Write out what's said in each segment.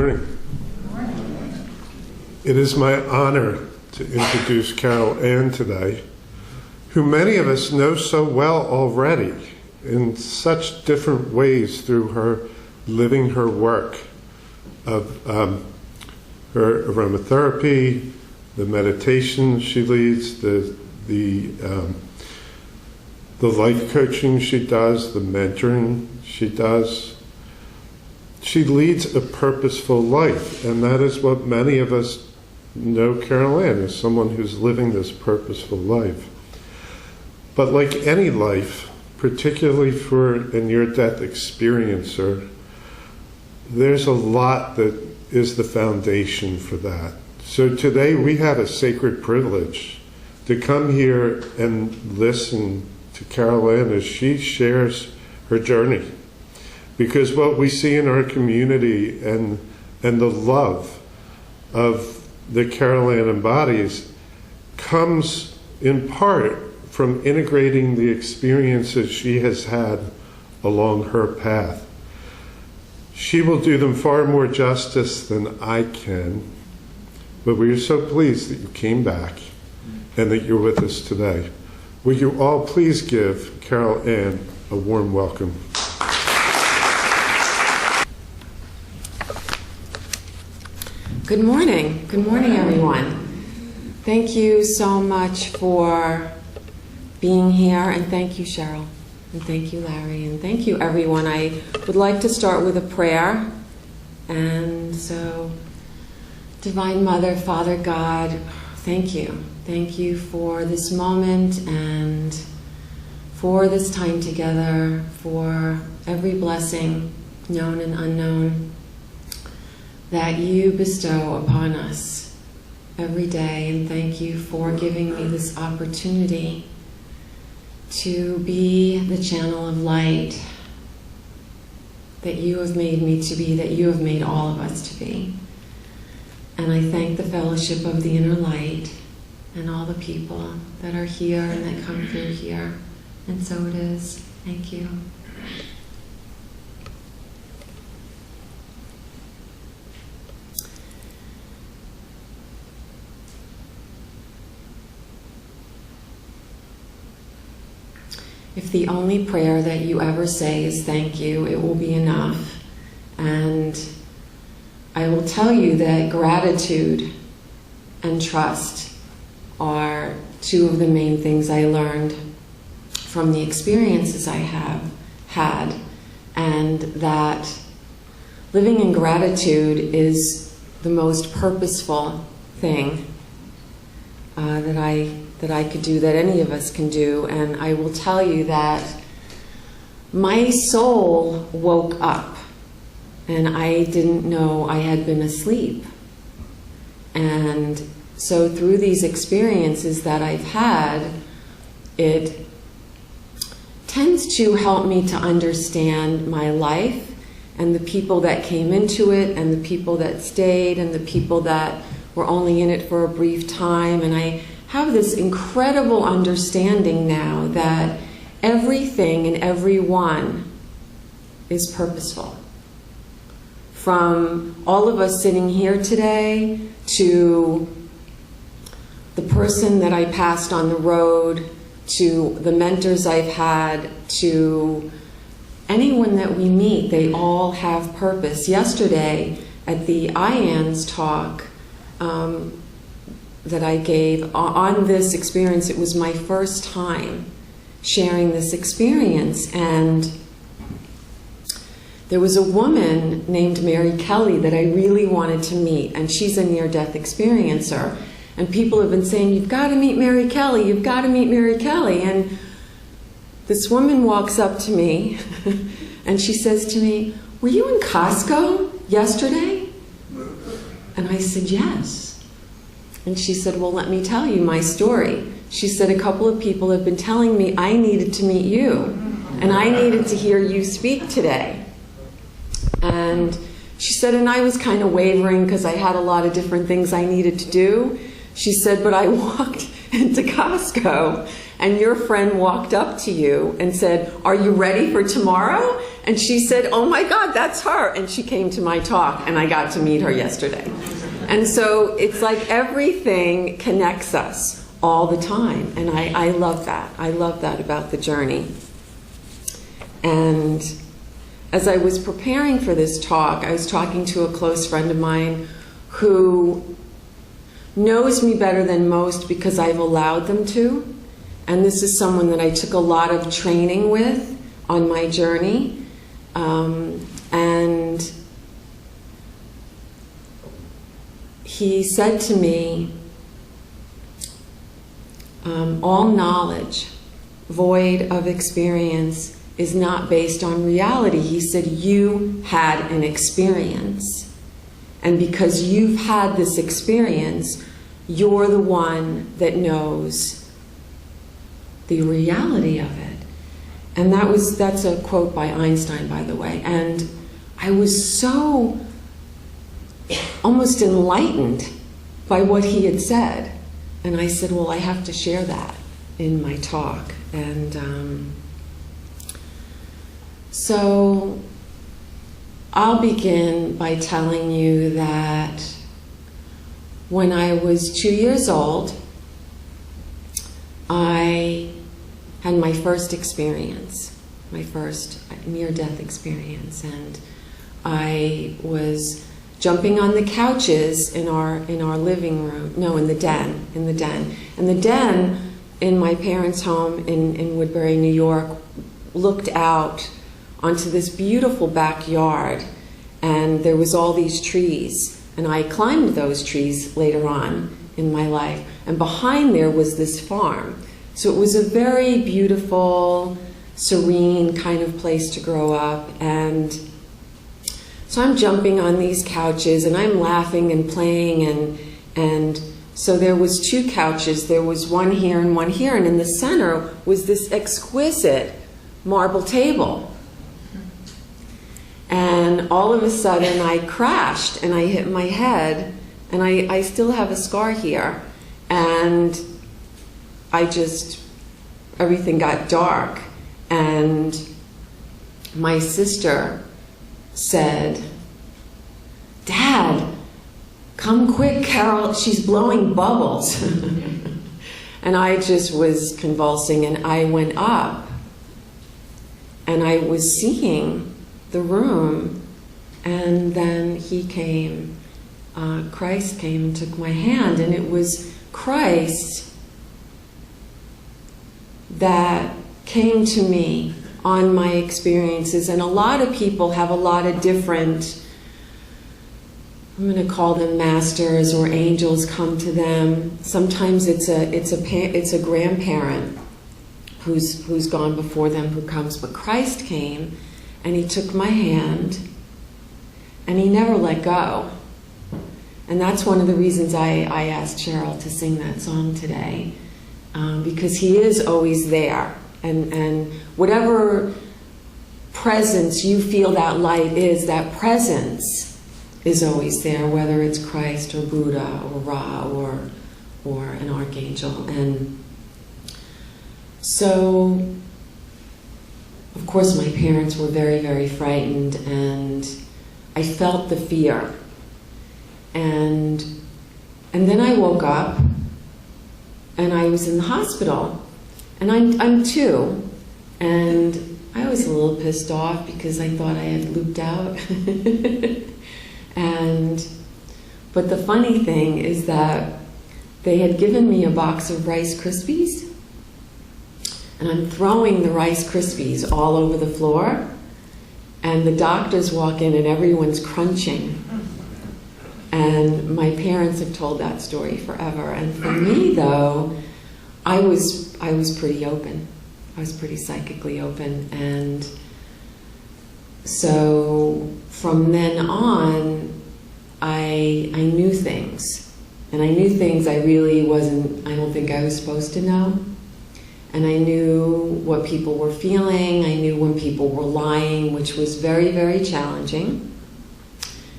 morning. It is my honor to introduce Carylanne today, who many of us know so well already in such different ways through her living her work of her aromatherapy, the meditation she leads, the life coaching she does, the mentoring she does. She leads a purposeful life, and that is what many of us know Carylanne as, someone who's living this purposeful life. But like any life, particularly for a near-death experiencer, there's a lot that is the foundation for that. So today we have a sacred privilege to come here and listen to Carylanne as she shares her journey. Because what we see in our community and the love of that Carylanne embodies comes in part from integrating the experiences she has had along her path. She will do them far more justice than I can, but we are so pleased that you came back and that you're with us today. Will you all please give Carylanne a warm welcome. Good morning. Good morning, everyone. Thank you so much for being here, and thank you, Cheryl, and thank you, Larry, and thank you, everyone. I would like to start with a prayer. And so, Divine Mother, Father God, thank you. Thank you for this moment and for this time together, for every blessing, known and unknown, that you bestow upon us every day. And thank you for giving me this opportunity to be the channel of light that you have made me to be, that you have made all of us to be. And I thank the fellowship of the inner light and all the people that are here and that come through here. And so it is. Thank you. If the only prayer that you ever say is thank you, it will be enough. And I will tell you that gratitude and trust are two of the main things I learned from the experiences I have had, and that living in gratitude is the most purposeful thing that I could do, that any of us can do. And I will tell you that my soul woke up and I didn't know I had been asleep. And so through these experiences that I've had, it tends to help me to understand my life and the people that came into it and the people that stayed and the people that were only in it for a brief time. And I have this incredible understanding now that everything and everyone is purposeful. From all of us sitting here today to the person that I passed on the road, to the mentors I've had, to anyone that we meet, they all have purpose. Yesterday at the IANS talk that I gave on this experience, it was my first time sharing this experience, and there was a woman named Mary Kelly that I really wanted to meet, and she's a near-death experiencer. And people have been saying, you've got to meet Mary Kelly, you've got to meet Mary Kelly. And this woman walks up to me and she says to me, were you in Costco yesterday? And I said, yes. And she said, well, let me tell you my story. She said, a couple of people have been telling me I needed to meet you, and I needed to hear you speak today. And she said, and I was kind of wavering because I had a lot of different things I needed to do. She said, but I walked into Costco and your friend walked up to you and said, "Are you ready for tomorrow?" And she said, "Oh my God, that's her." And she came to my talk, and I got to meet her yesterday. And so it's like everything connects us all the time. And I love that. I love that about the journey. And as I was preparing for this talk, I was talking to a close friend of mine who knows me better than most because I've allowed them to. And this is someone that I took a lot of training with on my journey. And he said to me, all knowledge void of experience is not based on reality. He said, you had an experience. And because you've had this experience, you're the one that knows the reality of it. And that's a quote by Einstein, by the way. And I was so almost enlightened by what he had said. And I said, well, I have to share that in my talk. And so I'll begin by telling you that when I was 2 years old, I had my first experience, my first near-death experience, and I was jumping on the couches in our living room, no, in the den. And the den in my parents' home in Woodbury, New York, looked out onto this beautiful backyard, and there was all these trees, and I climbed those trees later on in my life, and behind there was this farm. So it was a very beautiful, serene kind of place to grow up. And so I'm jumping on these couches and I'm laughing and playing, and so there was two couches. There was one here and one here, and in the center was this exquisite marble table. And all of a sudden I crashed and I hit my head, and I still have a scar here. And everything got dark, and my sister said, "Dad, come quick, Carol, she's blowing bubbles." And I just was convulsing, and I went up, and I was seeing the room, and then he came, Christ came and took my hand, and it was Christ that came to me on my experiences. And a lot of people have a lot of different, I'm going to call them masters or angels, come to them. Sometimes it's a grandparent who's gone before them who comes, but Christ came and he took my hand and he never let go. And that's one of the reasons I asked Cheryl to sing that song today. Because he is always there, and whatever presence you feel that light is, that presence is always there, whether it's Christ or Buddha or Ra or an archangel. And so, of course, my parents were very, very frightened, and I felt the fear. And then I woke up, and I was in the hospital, and I'm 2, and I was a little pissed off because I thought I had looped out. But the funny thing is that they had given me a box of Rice Krispies, and I'm throwing the Rice Krispies all over the floor, and the doctors walk in and everyone's crunching. And my parents have told that story forever. And for me, though, I was pretty open. I was pretty psychically open. And so from then on, I knew things. And I knew things I don't think I was supposed to know. And I knew what people were feeling. I knew when people were lying, which was very, very challenging.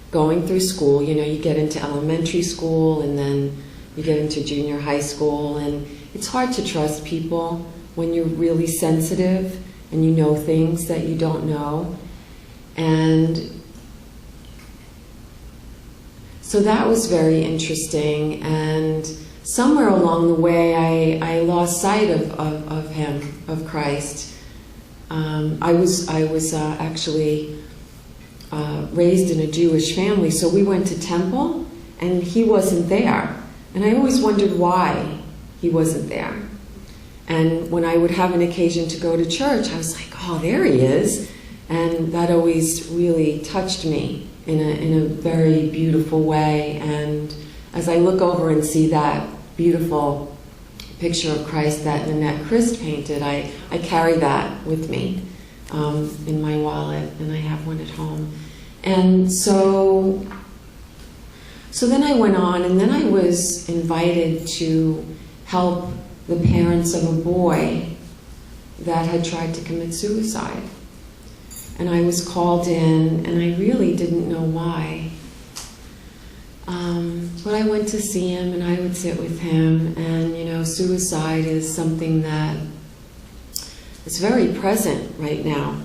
Going through school, you get into elementary school, and then you get into junior high school, and it's hard to trust people when you're really sensitive and you know things that you don't know. And so that was very interesting, and somewhere along the way I lost sight of him, of Christ. I was actually raised in a Jewish family, so we went to temple and he wasn't there. And I always wondered why he wasn't there. And when I would have an occasion to go to church, I was like, oh, there he is. And that always really touched me in a very beautiful way. And as I look over and see that beautiful picture of Christ that Nanette Christ painted, I carry that with me in my wallet, and I have one at home. And so then I went on, and then I was invited to help the parents of a boy that had tried to commit suicide. And I was called in, and I really didn't know why. But I went to see him, and I would sit with him, and suicide is something that is very present right now.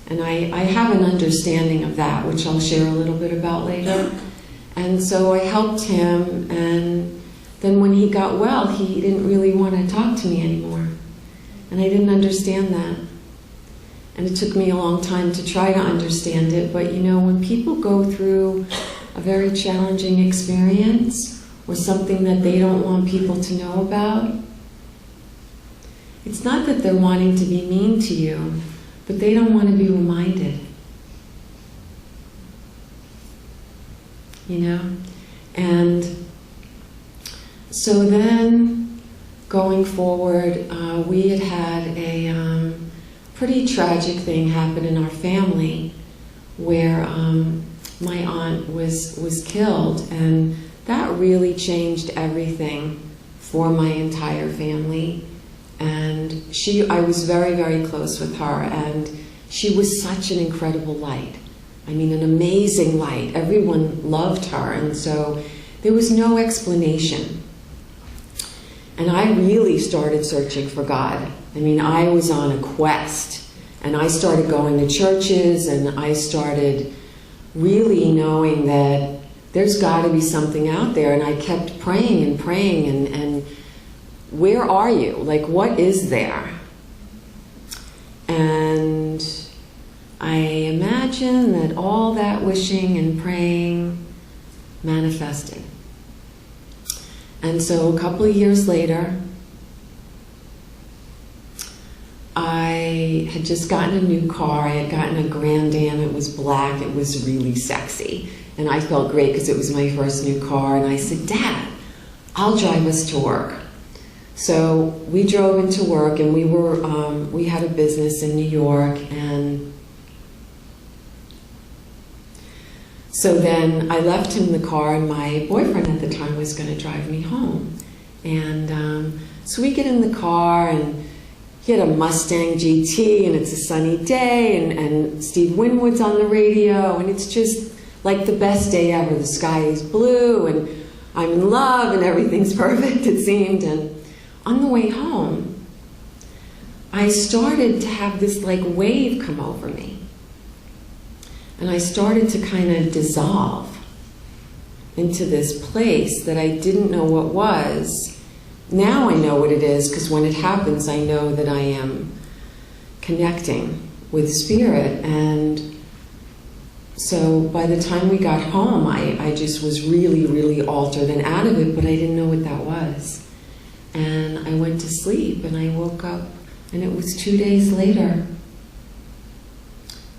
And I have an understanding of that, which I'll share a little bit about later. And so I helped him, and then when he got well, he didn't really want to talk to me anymore. And I didn't understand that. And it took me a long time to try to understand it, but when people go through a very challenging experience or something that they don't want people to know about, it's not that they're wanting to be mean to you, but they don't want to be reminded. And so then going forward, we had a pretty tragic thing happen in our family where my aunt was killed, and that really changed everything for my entire family. And I was very, very close with her, and she was such an incredible light. I mean, an amazing light. Everyone loved her, and so there was no explanation. And I really started searching for God. I mean, I was on a quest, and I started going to churches, and I started really knowing that there's got to be something out there. And I kept praying and praying, and where are you? Like, what is there? And I imagine that all that wishing and praying manifested. And so a couple of years later, I had just gotten a new car. I had gotten a Grand Am. It was black. It was really sexy. And I felt great because it was my first new car. And I said, Dad, I'll drive us to work. So we drove into work, and we had a business in New York. And so then I left him the car, and my boyfriend at the time was going to drive me home. And so we get in the car, and he had a Mustang GT, and it's a sunny day, and Steve Winwood's on the radio, and it's just like the best day ever. The sky is blue, and I'm in love, and everything's perfect, it seemed. And on the way home, I started to have this like wave come over me. And I started to kind of dissolve into this place that I didn't know what was. Now I know what it is, because when it happens, I know that I am connecting with Spirit. And so by the time we got home, I just was really, really altered and out of it, but I didn't know what that was. And I went to sleep, and I woke up, and it was 2 days later.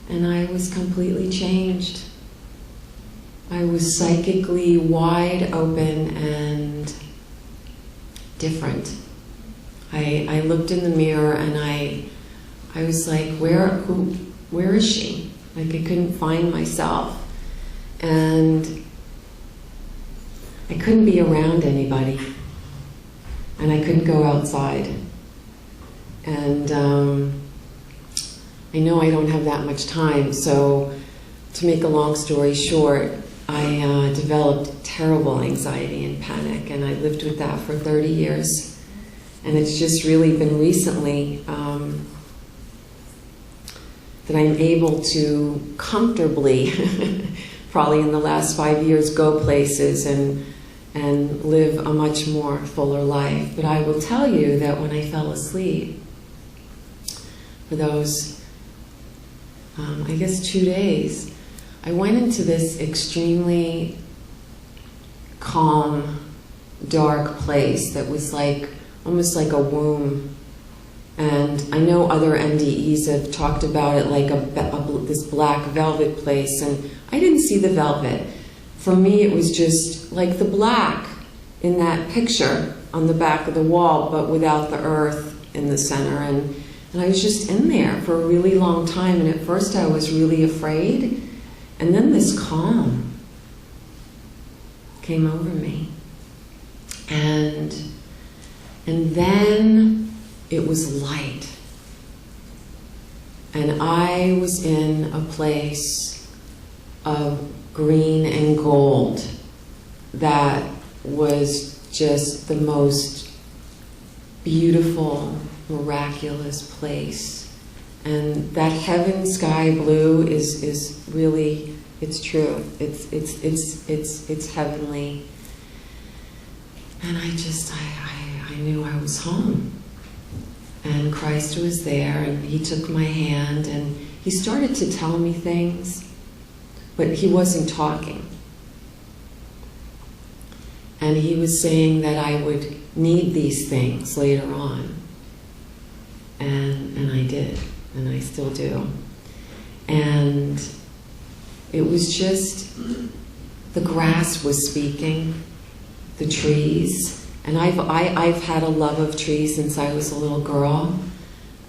And I was completely changed. I was psychically wide open and different. I looked in the mirror, and I was like, where is she? Like, I couldn't find myself. And I couldn't be around anybody. And I couldn't go outside. And I know I don't have that much time, so to make a long story short, I developed terrible anxiety and panic, and I lived with that for 30 years. And it's just really been recently that I'm able to comfortably, probably in the last 5 years, go places and live a much more fuller life. But I will tell you that when I fell asleep, for those, I guess 2 days, I went into this extremely calm, dark place that was like, almost like a womb. And I know other NDEs have talked about it like this black velvet place, and I didn't see the velvet. For me, it was just like the black in that picture on the back of the wall, but without the earth in the center. And I was just in there for a really long time, and at first I was really afraid, and then this calm came over me. And then it was light. And I was in a place of green and gold that was just the most beautiful, miraculous place. And that heaven sky blue is really, it's true. It's heavenly. And I knew I was home. And Christ was there, and he took my hand, and he started to tell me things, but he wasn't talking. And he was saying that I would need these things later on. And I did, and I still do. And it was just, the grass was speaking, the trees. And I've had a love of trees since I was a little girl.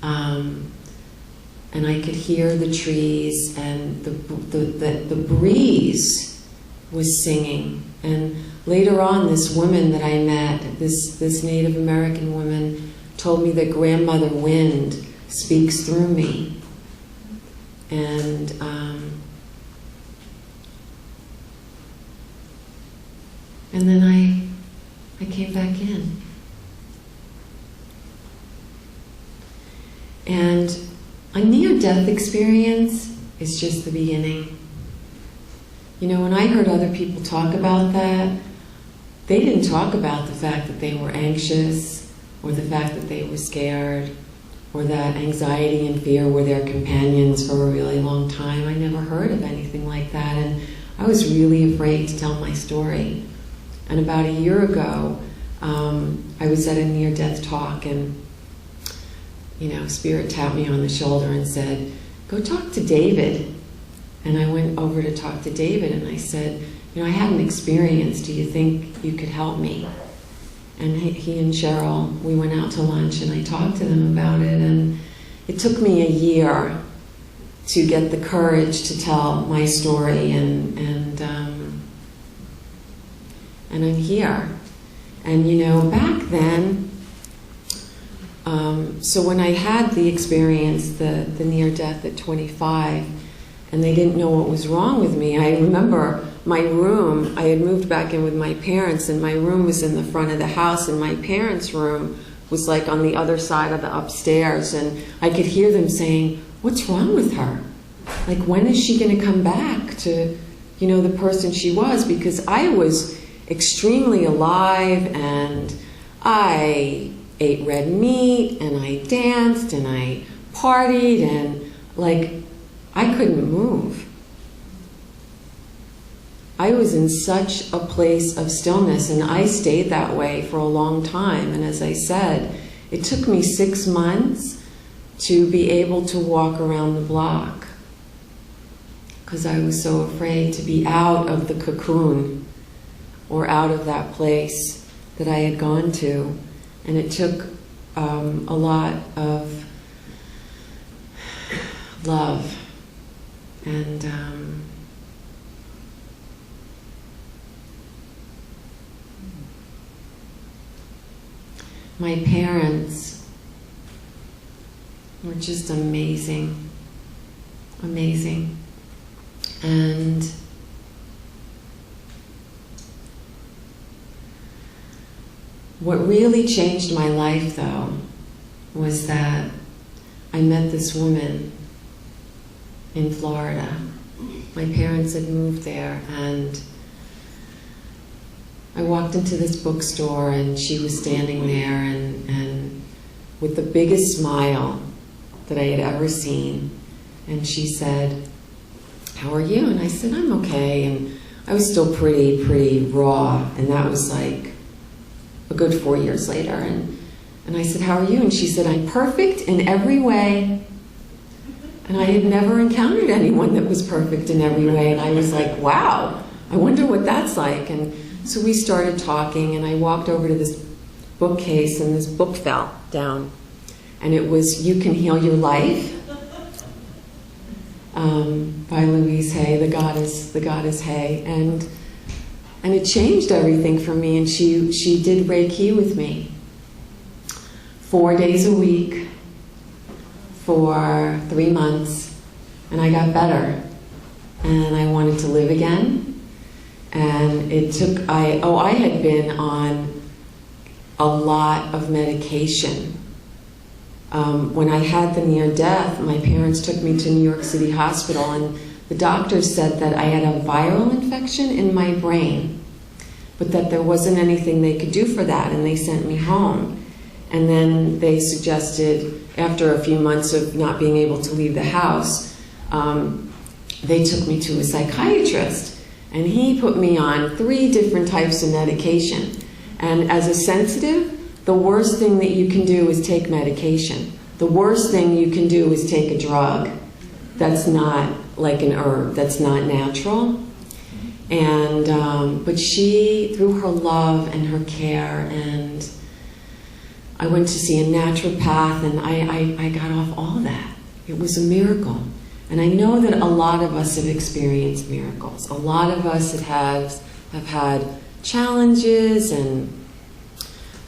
And I could hear the trees, and the breeze was singing. And later on, this woman that I met, this Native American woman, told me that Grandmother Wind speaks through me. And then I came back in. And a near-death experience is just the beginning. You know, when I heard other people talk about that, they didn't talk about the fact that they were anxious, or the fact that they were scared, or that anxiety and fear were their companions for a really long time. I never heard of anything like that, and I was really afraid to tell my story. And about a year ago, I was at a near-death talk, and Spirit tapped me on the shoulder and said, "Go talk to David." And I went over to talk to David, and I said, "I had an experience. Do you think you could help me?" And he and Cheryl, we went out to lunch, and I talked to them about it. And it took me a year to get the courage to tell my story, and I'm here. And back then, so when I had the experience, the near-death at 25, and they didn't know what was wrong with me, I remember my room, I had moved back in with my parents, and my room was in the front of the house, and my parents' room was like on the other side of the upstairs, and I could hear them saying, "What's wrong with her? Like, when is she going to come back to, the person she was?" Because I was extremely alive, and I ate red meat, and I danced, and I partied, and I couldn't move. I was in such a place of stillness, and I stayed that way for a long time. And as I said, it took me 6 months to be able to walk around the block, because I was so afraid to be out of the cocoon, or out of that place that I had gone to. And it took a lot of love. And my parents were just amazing. Amazing. And What really changed my life, though, was that I met this woman in Florida. My parents had moved there, and I walked into this bookstore, and she was standing there, and with the biggest smile that I had ever seen. And she said, "How are you?" And I said, "I'm okay." And I was still pretty raw, and that was like a good 4 years later. And I said, "How are you?" And she said, "I'm perfect in every way." And I had never encountered anyone that was perfect in every way. And I was like, wow, I wonder what that's like. And so we started talking, and I walked over to this bookcase, and this book fell down. And it was You Can Heal Your Life by Louise Hay, the goddess Hay. And it changed everything for me. And she did Reiki with me 4 days a week for 3 months, and I got better, and I wanted to live again. And it took, I had been on a lot of medication. When I had the near death, my parents took me to New York City Hospital, and the doctors said that I had a viral infection in my brain, but that there wasn't anything they could do for that, and they sent me home. And then they suggested, after a few months of not being able to leave the house, they took me to a psychiatrist. And he put me on 3 different types of medication. And as a sensitive, the worst thing that you can do is take medication. The worst thing you can do is take a drug that's not like an herb, that's not natural. And but she, through her love and her care, and I went to see a naturopath, and I got off all that. It was a miracle. And I know that a lot of us have experienced miracles. A lot of us have had challenges and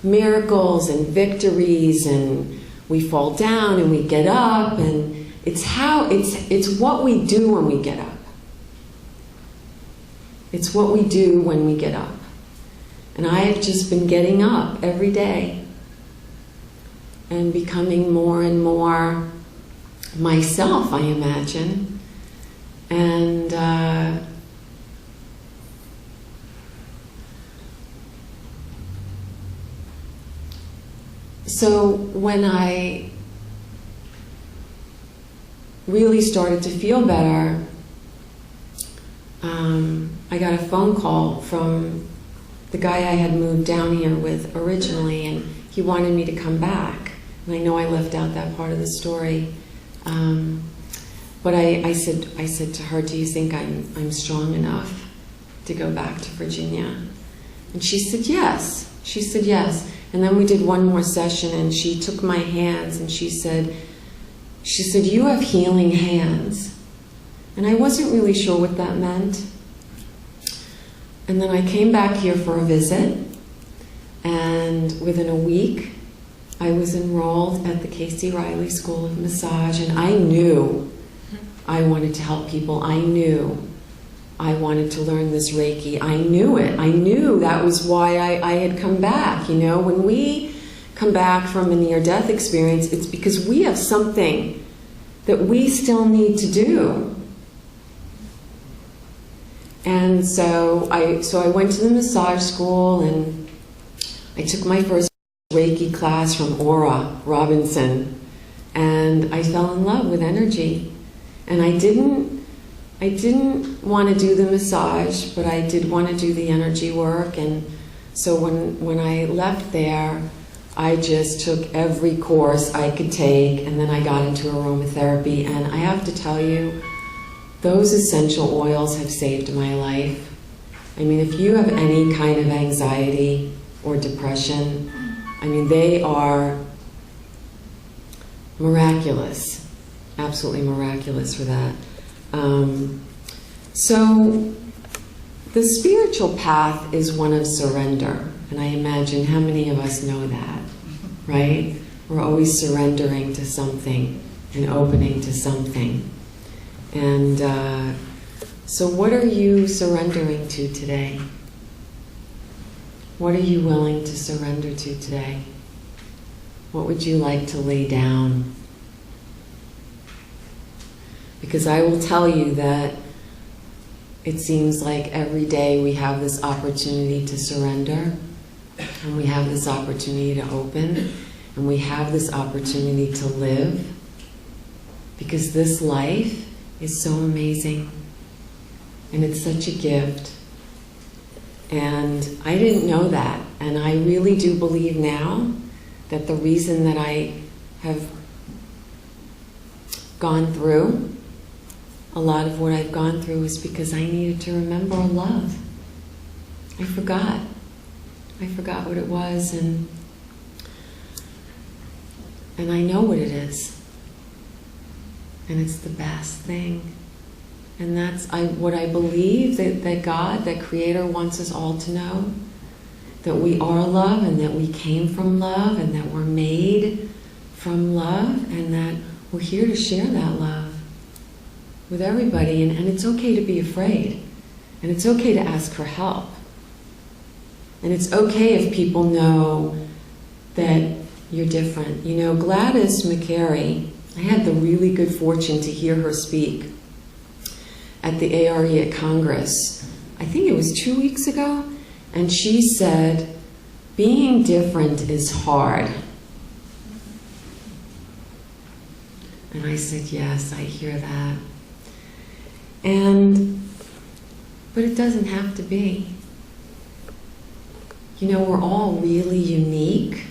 miracles and victories, and we fall down and we get up, and it's what we do when we get up. It's what we do when we get up. And I have just been getting up every day and becoming more and more myself, I imagine. And so when I really started to feel better, I got a phone call from the guy I had moved down here with originally, and he wanted me to come back. And I know I left out that part of the story. But I said to her, "Do you think I'm strong enough to go back to Virginia?" And she said yes. She said yes. And then we did one more session, and she took my hands, and she said, "You have healing hands." And I wasn't really sure what that meant. And then I came back here for a visit, and within a week, I was enrolled at the Casey Riley School of Massage, and I knew I wanted to help people. I knew I wanted to learn this Reiki. I knew it. I knew that was why I had come back. You know, when we come back from a near-death experience, it's because we have something that we still need to do. And so I went to the massage school, and I took my first Reiki class from Aura Robinson, and I fell in love with energy. And I didn't want to do the massage, but I did want to do the energy work. And so when I left there, I just took every course I could take, and then I got into aromatherapy. And I have to tell you, those essential oils have saved my life. I mean, if you have any kind of anxiety or depression, I mean, they are miraculous, absolutely miraculous for that. So the spiritual path is one of surrender, and I imagine how many of us know that, right? We're always surrendering to something and opening to something. And so what are you surrendering to today? What are you willing to surrender to today? What would you like to lay down? Because I will tell you that it seems like every day we have this opportunity to surrender, and we have this opportunity to open, and we have this opportunity to live, because this life is so amazing, and it's such a gift. And I didn't know that, and I really do believe now that the reason that I have gone through a lot of what I've gone through is because I needed to remember love. I forgot what it was, and I know what it is. And it's the best thing. And that's what I believe that God, that Creator, wants us all to know. That we are love, and that we came from love, and that we're made from love, and that we're here to share that love with everybody. And it's okay to be afraid. And it's okay to ask for help. And it's okay if people know that you're different. You know, Gladys McCary, I had the really good fortune to hear her speak at the ARE at Congress. I think it was 2 weeks ago. And she said, being different is hard. And I said, yes, I hear that. But it doesn't have to be. You know, we're all really unique.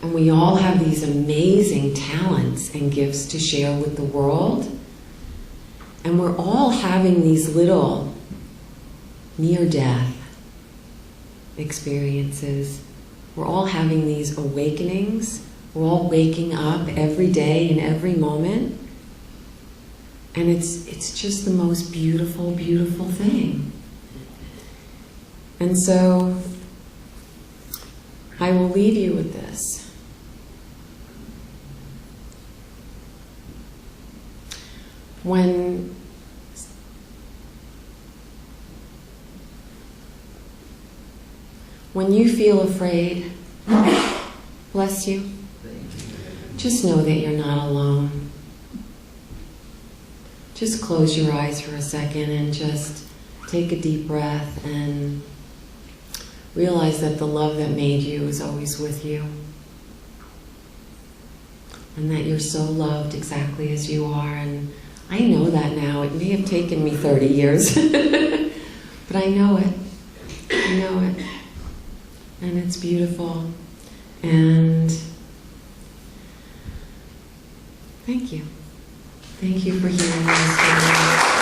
And we all have these amazing talents and gifts to share with the world. And we're all having these little near-death experiences. We're all having these awakenings. We're all waking up every day and every moment. And it's just the most beautiful, beautiful thing. And so I will leave you with this. When you feel afraid, bless you, just know that you're not alone. Just close your eyes for a second and just take a deep breath and realize that the love that made you is always with you. And that you're so loved exactly as you are. And I know that now. It may have taken me 30 years. But I know it. I know it. And it's beautiful. And thank you. Thank you for hearing my story.